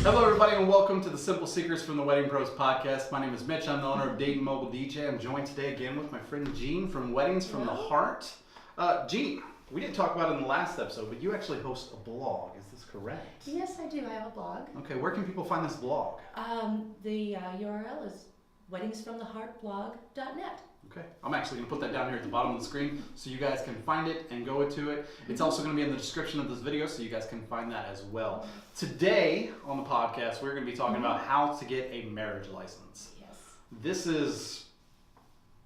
Hello everybody and welcome to the Simple Secrets from the Wedding Pros podcast. My name is Mitch, I'm the owner of Dayton Mobile DJ. I'm joined today again with my friend Jean from Weddings from the Heart. Jean, we didn't talk about it in the last episode, but you actually host a blog, is this correct? Yes, I do. I have a blog. Okay, where can people find this blog? The URL is weddingsfromtheheartblog.net. Okay, I'm actually going to put that down here at the bottom of the screen so you guys can find it and go to it. It's also going to be in the description of this video so you guys can find that as well. Today on the podcast, we're going to be talking about how to get a marriage license. Yes. This is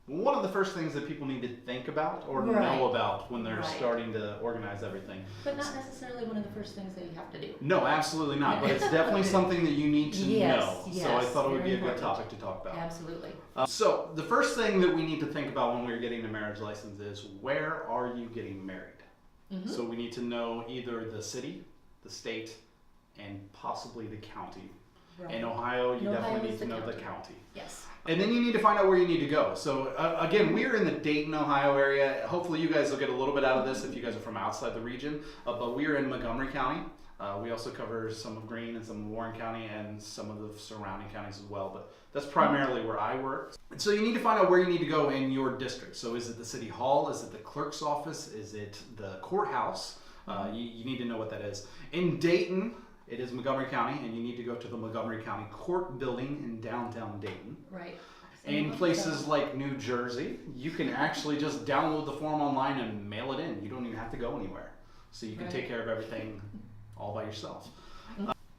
one of the first things that people need to think about or know about when they're starting to organize everything. But not necessarily one of the first things that you have to do. No, absolutely not. But it's definitely something that you need to know. Yes, so I thought it would be a important. good topic to talk about. Absolutely. So the first thing that we need to think about when we're getting a marriage license is where are you getting married? So we need to know either the city, the state, and possibly the county. Right. In Ohio, you definitely need to know the county. Yes. And then you need to find out where you need to go. So again, we're in the Dayton, Ohio area. Hopefully you guys will get a little bit out of this if you guys are from outside the region. But we're in Montgomery County. We also cover some of Greene and some of Warren County and some of the surrounding counties as well. But that's primarily where I work. And so you need to find out where you need to go in your district. So is it the city hall? Is it the clerk's office? Is it the courthouse? You need to know what that is. In Dayton, it is Montgomery County, and you need to go to the Montgomery County Court Building in downtown Dayton. Right. In places like New Jersey, you can actually just download the form online and mail it in. You don't even have to go anywhere. So you can take care of everything all by yourself.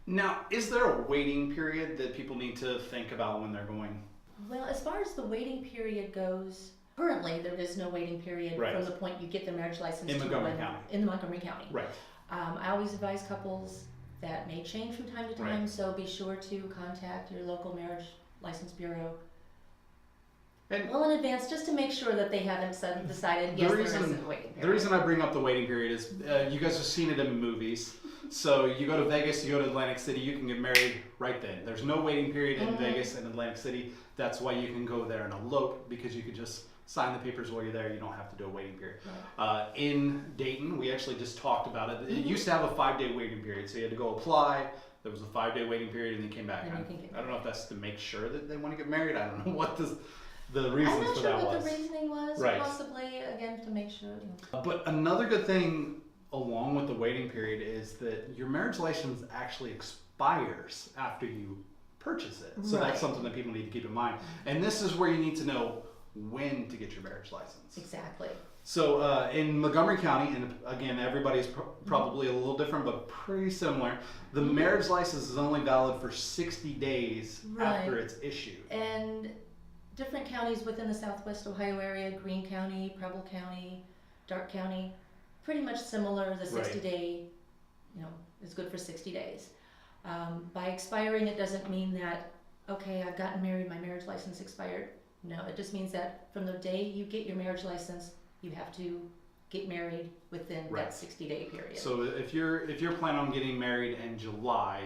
Now, is there a waiting period that people need to think about when they're going? Well, as far as the waiting period goes, currently there is no waiting period from the point you get the marriage license in Montgomery County. In Montgomery County. Right. I always advise couples that may change from time to time, so be sure to contact your local marriage license bureau well in advance, just to make sure that they haven't decided yes, there isn't a waiting period. The reason I bring up the waiting period is you guys have seen it in movies. So you go to Vegas, you go to Atlantic City, you can get married right then. There's no waiting period in Vegas and Atlantic City. That's why you can go there and elope, because you could just sign the papers while you're there. You don't have to do a waiting period. Right. In Dayton, we actually just talked about it. It used to have a 5-day waiting period. So you had to go apply. There was a 5-day waiting period and then came back. I don't know if that's to make sure that they want to get married. I don't know what the reasons for that was. I'm not sure what the reasoning was. Possibly, again, to make sure. But another good thing along with the waiting period is that your marriage license actually expires after you purchase it. So that's something that people need to keep in mind. And this is where you need to know when to get your marriage license. Exactly. So in Montgomery County, and again, everybody's probably a little different, but pretty similar, the marriage license is only valid for 60 days after it's issued. And different counties within the Southwest Ohio area, Greene County, Preble County, Darke County, pretty much similar. The 60-day, is good for 60 days. By expiring, it doesn't mean that, okay, I've gotten married, my marriage license expired. No, it just means that from the day you get your marriage license, you have to get married within that 60-day period. So if you're planning on getting married in July,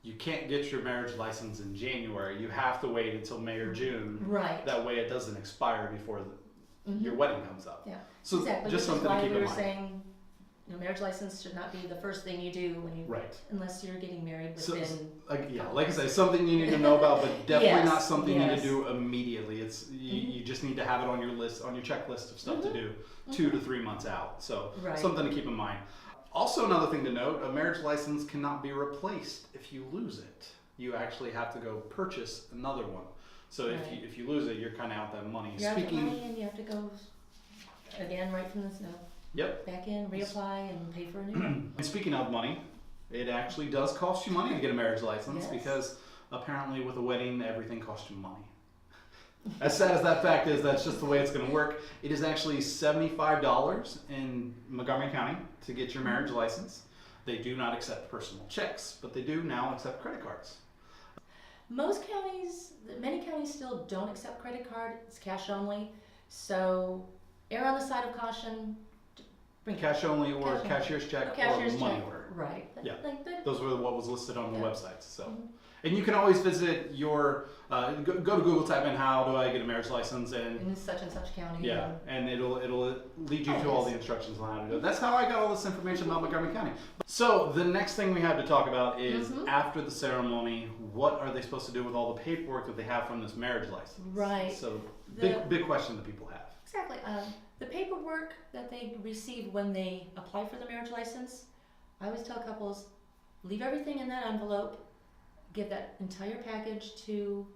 you can't get your marriage license in January. You have to wait until May or June. Right. That way it doesn't expire before your wedding comes up. Yeah. So exactly. just something to keep in mind. We were saying, marriage license should not be the first thing you do when you unless you're getting married within. Like I say, something you need to know about, but definitely not something you need to do immediately. It's you just need to have it on your list, on your checklist of stuff to do 2 to 3 months out. So something to keep in mind. Also, another thing to note: a marriage license cannot be replaced if you lose it. You actually have to go purchase another one. So if you lose it, you're kind of out that money. You're out that money, and you have to go again right from the snow. Back in, reapply, and pay for a new one. And speaking of money, it actually does cost you money to get a marriage license because apparently with a wedding, everything costs you money. As sad as that fact is, that's just the way it's going to work. It is actually $75 in Montgomery County to get your marriage license. They do not accept personal checks, but they do now accept credit cards. Many counties still don't accept credit card. It's cash only. So err on the side of caution. Cash only or cashier's check or money order. Right. Those were what was listed on the websites. So, And you can always visit your, go to Google, type in how do I get a marriage license, and such county. yeah, and it'll lead you to all the instructions on how to do it. That's how I got all this information about Montgomery County. So the next thing we have to talk about is after the ceremony, what are they supposed to do with all the paperwork that they have from this marriage license? Right. So big question that people have. Exactly. The paperwork that they receive when they apply for the marriage license, I always tell couples, leave everything in that envelope, give that entire package to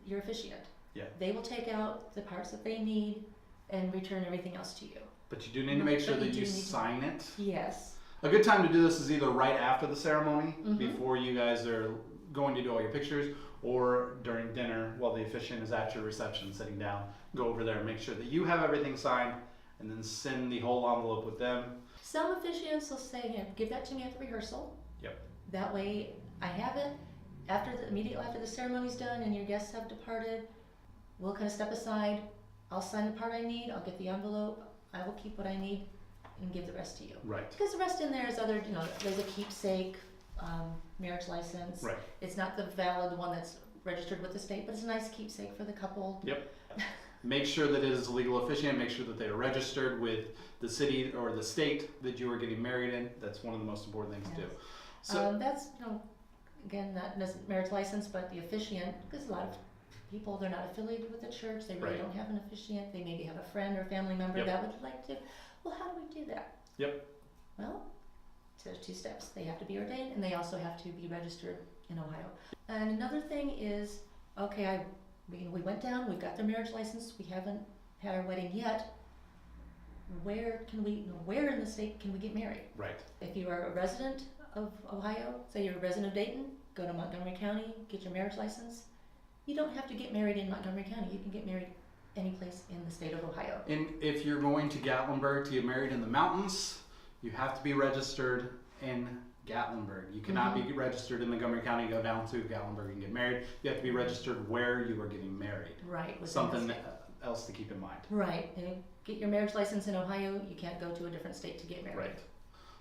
your officiant. Yeah. They will take out the parts that they need and return everything else to you. But you do need to make sure that you sign it. Yes. A good time to do this is either right after the ceremony, before you guys are going to do all your pictures, or during dinner while the officiant is at your reception sitting down. Go over there and make sure that you have everything signed, and then send the whole envelope with them. Some officiants will say, "Here, give that to me at the rehearsal." Yep. That way I have it. Immediately after the ceremony's done and your guests have departed, we'll kind of step aside. I'll sign the part I need. I'll get the envelope. I will keep what I need and give the rest to you. Right. Because the rest in there is other, there's a keepsake marriage license. Right. It's not the valid one that's registered with the state, but it's a nice keepsake for the couple. Yep. Make sure that it is a legal officiant. Make sure that they are registered with the city or the state that you are getting married in. That's one of the most important things to do. So that's, again, not necessarily marriage license, but the officiant, because a lot of people, they're not affiliated with the church. They really don't have an officiant. They maybe have a friend or family member that would like to. Well, how do we do that? Yep. Well, there's 2 steps. They have to be ordained, and they also have to be registered in Ohio. And another thing is, okay, we went down, we've got their marriage license, we haven't had our wedding yet. Where in the state can we get married? Right. If you are a resident of Ohio, say you're a resident of Dayton, go to Montgomery County, get your marriage license. You don't have to get married in Montgomery County. You can get married any place in the state of Ohio. And if you're going to Gatlinburg to get married in the mountains, you have to be registered in Gatlinburg. You cannot be registered in Montgomery County, go down to Gatlinburg and get married. You have to be registered where you are getting married. Right. Something else to keep in mind. Right. And get your marriage license in Ohio. You can't go to a different state to get married. Right.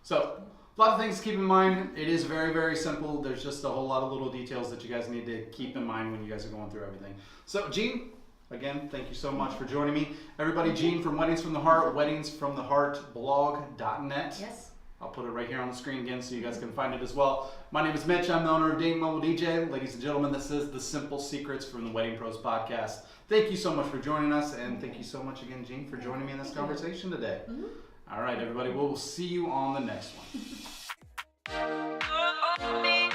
So a lot of things to keep in mind. It is very, very simple. There's just a whole lot of little details that you guys need to keep in mind when you guys are going through everything. So Jean, again, thank you so much for joining me. Everybody, Jean from Weddings from the Heart, weddingsfromtheheartblog.net. Yes. I'll put it right here on the screen again so you guys can find it as well. My name is Mitch. I'm the owner of Dayton Mobile DJ. Ladies and gentlemen, this is the Simple Secrets from the Wedding Pros podcast. Thank you so much for joining us, and thank you so much again, Jean, for joining me in this conversation today. All right, everybody, we'll see you on the next one.